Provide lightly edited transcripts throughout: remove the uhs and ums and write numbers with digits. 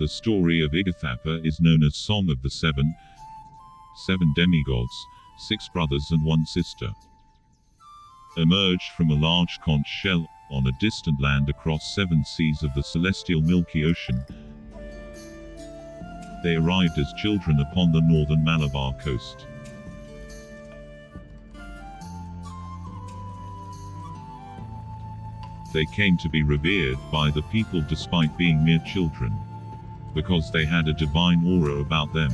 The story of Igguthappa is known as Song of the Seven demigods, 6 brothers and 1 sister. Emerged from a large conch shell on a distant land across 7 seas of the celestial Milky Ocean, they arrived as children upon the northern Malabar coast. They came to be revered by the people despite being mere children, because they had a divine aura about them.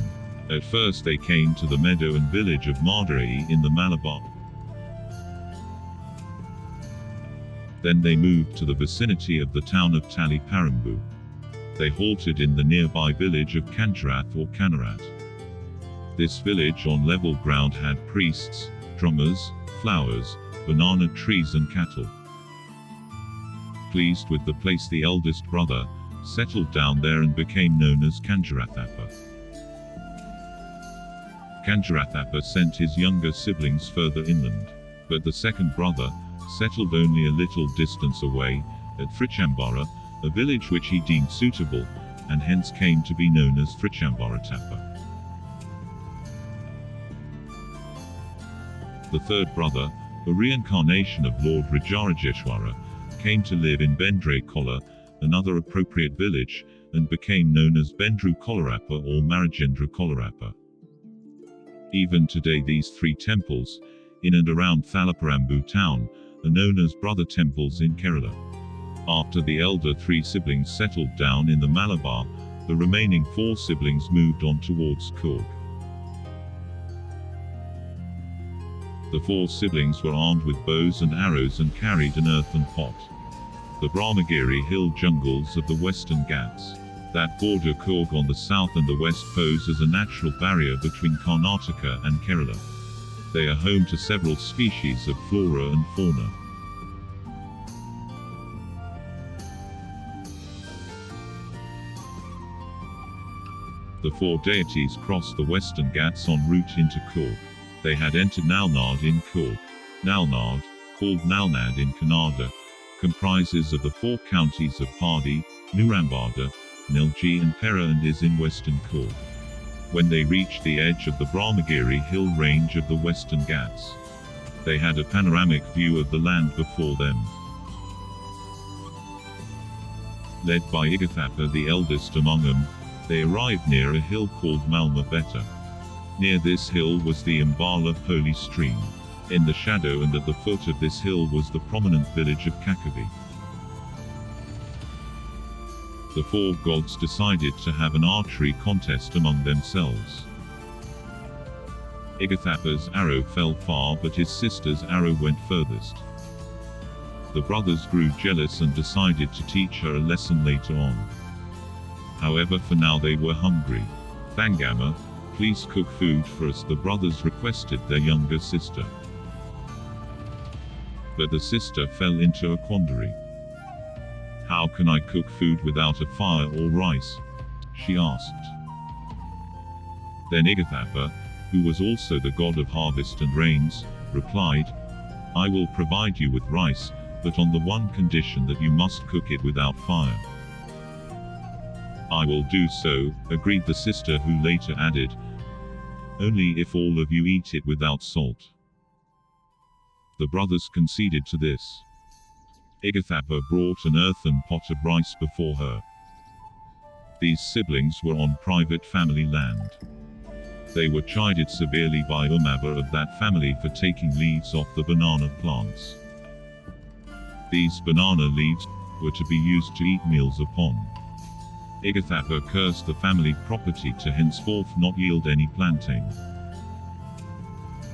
At first they came to the meadow and village of Madurai in the Malabar. Then they moved to the vicinity of the town of Taliparambu. They halted in the nearby village of Kanjarath or Kanarat. This village on level ground had priests, drummers, flowers, banana trees and cattle. Pleased with the place, the eldest brother settled down there and became known as Igguthappa. Igguthappa sent his younger siblings further inland, but the second brother settled only a little distance away, at Fricambara, a village which he deemed suitable, and hence came to be known as Fricambaratappa. The third brother, a reincarnation of Lord Rajarajeshwara, came to live in Bendre Kola, another appropriate village, and became known as Bendru Kolarappa or Marajendra Kolarappa. Even today these 3 temples, in and around Thalaparambu town, are known as brother temples in Kerala. After the elder 3 siblings settled down in the Malabar, the remaining 4 siblings moved on towards Coorg. The 4 siblings were armed with bows and arrows and carried an earthen pot. The Brahmagiri hill jungles of the Western Ghats, that border Coorg on the south and the west, pose as a natural barrier between Karnataka and Kerala. They are home to several species of flora and fauna. The 4 deities crossed the Western Ghats en route into Coorg. They had entered Nalnad in Coorg. Nalnad, called Nalnad in Kannada, comprises of the 4 counties of Padi, Nurambada, Nilgi and Pera and is in western Coorg. When they reached the edge of the Brahmagiri hill range of the Western Ghats, they had a panoramic view of the land before them. Led by Igguthappa, the eldest among them, they arrived near a hill called Malma Betta. Near this hill was the Ambala holy stream. In the shadow and at the foot of this hill was the prominent village of Kakavi. The 4 gods decided to have an archery contest among themselves. Igguthappa's arrow fell far, but his sister's arrow went furthest. The brothers grew jealous and decided to teach her a lesson later on. However, for now they were hungry. Thangama, please cook food for us, the brothers requested their younger sister. But the sister fell into a quandary. How can I cook food without a fire or rice? She asked. Then Igguthappa, who was also the god of harvest and rains, replied, I will provide you with rice, but on the one condition that you must cook it without fire. I will do so, agreed the sister, who later added, only if all of you eat it without salt. The brothers conceded to this. Igguthappa brought an earthen pot of rice before her. These siblings were on private family land. They were chided severely by Umaba of that family for taking leaves off the banana plants. These banana leaves were to be used to eat meals upon. Igguthappa cursed the family property to henceforth not yield any plantain.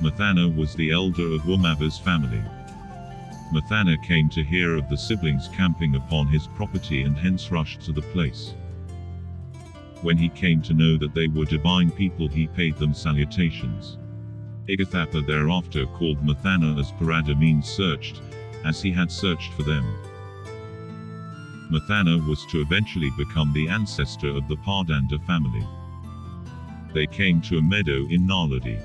Mathana was the elder of Umaba's family. Mathana came to hear of the siblings camping upon his property and hence rushed to the place. When he came to know that they were divine people, he paid them salutations. Igguthappa thereafter called Mathana as Parada, means searched, as he had searched for them. Mathana was to eventually become the ancestor of the Pardanda family. They came to a meadow in Naladi.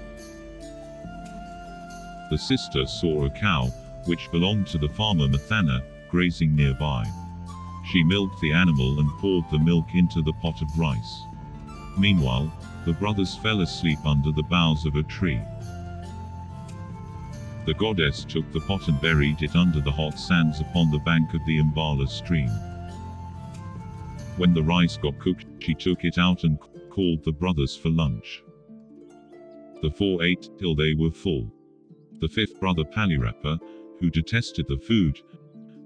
The sister saw a cow, which belonged to the farmer Mathana, grazing nearby. She milked the animal and poured the milk into the pot of rice. Meanwhile, the brothers fell asleep under the boughs of a tree. The goddess took the pot and buried it under the hot sands upon the bank of the Ambala stream. When the rice got cooked, she took it out and called the brothers for lunch. The four ate till they were full. The fifth brother Palirappa, who detested the food,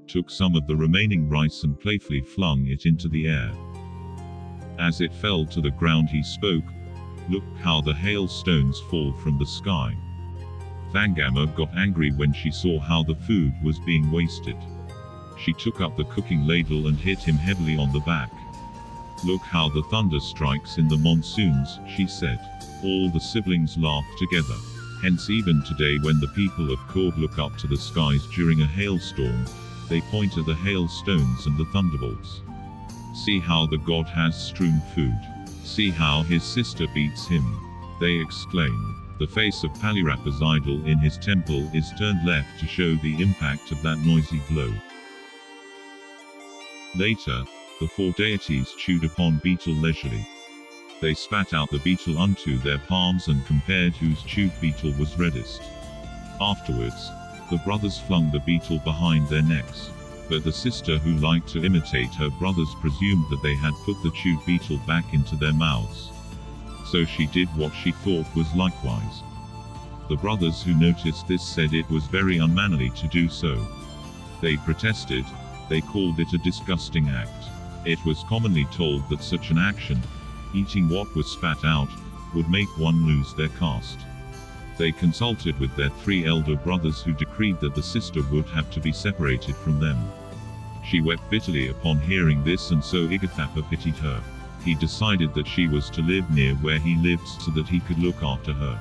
took some of the remaining rice and playfully flung it into the air. As it fell to the ground he spoke, "Look how the hailstones fall from the sky." Thangama got angry when she saw how the food was being wasted. She took up the cooking ladle and hit him heavily on the back. "Look how the thunder strikes in the monsoons," she said. All the siblings laughed together. Hence even today when the people of Coorg look up to the skies during a hailstorm, they point at the hailstones and the thunderbolts. "See how the god has strewn food. See how his sister beats him," they exclaim. The face of Palirappa's idol in his temple is turned left to show the impact of that noisy blow. Later, the four deities chewed upon betel leisurely. They spat out the betel unto their palms and compared whose chewed betel was reddest. Afterwards, the brothers flung the betel behind their necks. But the sister who liked to imitate her brothers presumed that they had put the chewed betel back into their mouths. So she did what she thought was likewise. The brothers who noticed this said it was very unmannerly to do so. They protested, they called it a disgusting act. It was commonly told that such an action, eating what was spat out, would make one lose their caste. They consulted with their three elder brothers who decreed that the sister would have to be separated from them. She wept bitterly upon hearing this, and so Igguthappa pitied her. He decided that she was to live near where he lived so that he could look after her.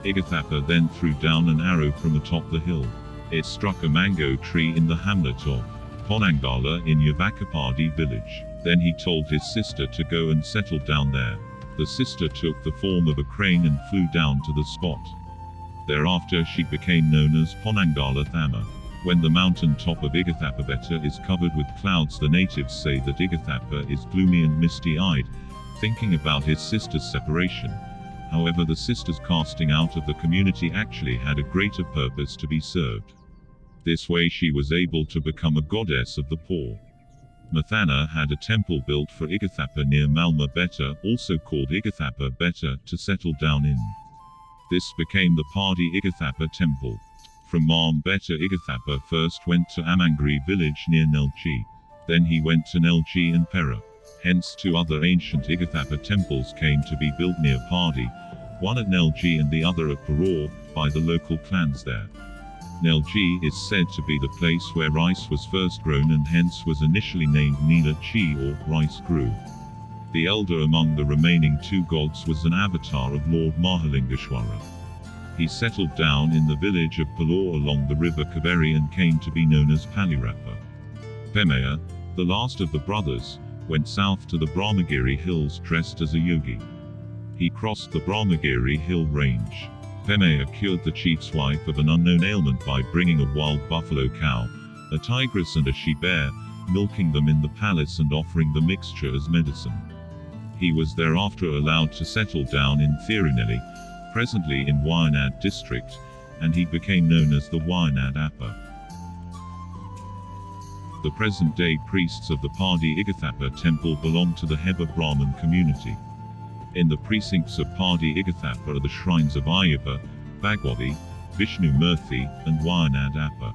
Igguthappa then threw down an arrow from atop the hill. It struck a mango tree in the hamlet of Ponangala in Yavakkapadi village. Then he told his sister to go and settle down there. The sister took the form of a crane and flew down to the spot. Thereafter she became known as Ponangala Thama. When the mountain top of Igguthappa is covered with clouds, the natives say that Igguthappa is gloomy and misty-eyed, thinking about his sister's separation. However, the sister's casting out of the community actually had a greater purpose to be served. This way she was able to become a goddess of the poor. Mathana had a temple built for Igguthappa near Malabar, also called Igguthappa, to settle down in. This became the Padi Igguthappa temple. From Beta, Igguthappa first went to Amangri village near Nelji. Then he went to Nelji and Pera. Hence two other ancient Igguthappa temples came to be built near Padi, one at Nelji and the other at Coorg, by the local clans there. Nelji is said to be the place where rice was first grown and hence was initially named Nila Chi, or rice grew. The elder among the remaining two gods was an avatar of Lord Mahalingeshwara. He settled down in the village of Palor along the river Kaveri and came to be known as Palirappa. Pemaya, the last of the brothers, went south to the Brahmagiri hills dressed as a yogi. He crossed the Brahmagiri hill range. Pemaya cured the chief's wife of an unknown ailment by bringing a wild buffalo cow, a tigress and a she-bear, milking them in the palace and offering the mixture as medicine. He was thereafter allowed to settle down in Thirunelli, presently in Wayanad district, and he became known as the Wayanad Appa. The present-day priests of the Padi Igguthappa temple belong to the Heba Brahmin community. In the precincts of Padi Igguthappa are the shrines of Ayyappa, Bhagwati, Vishnu Murthy, and Wayanad Appa.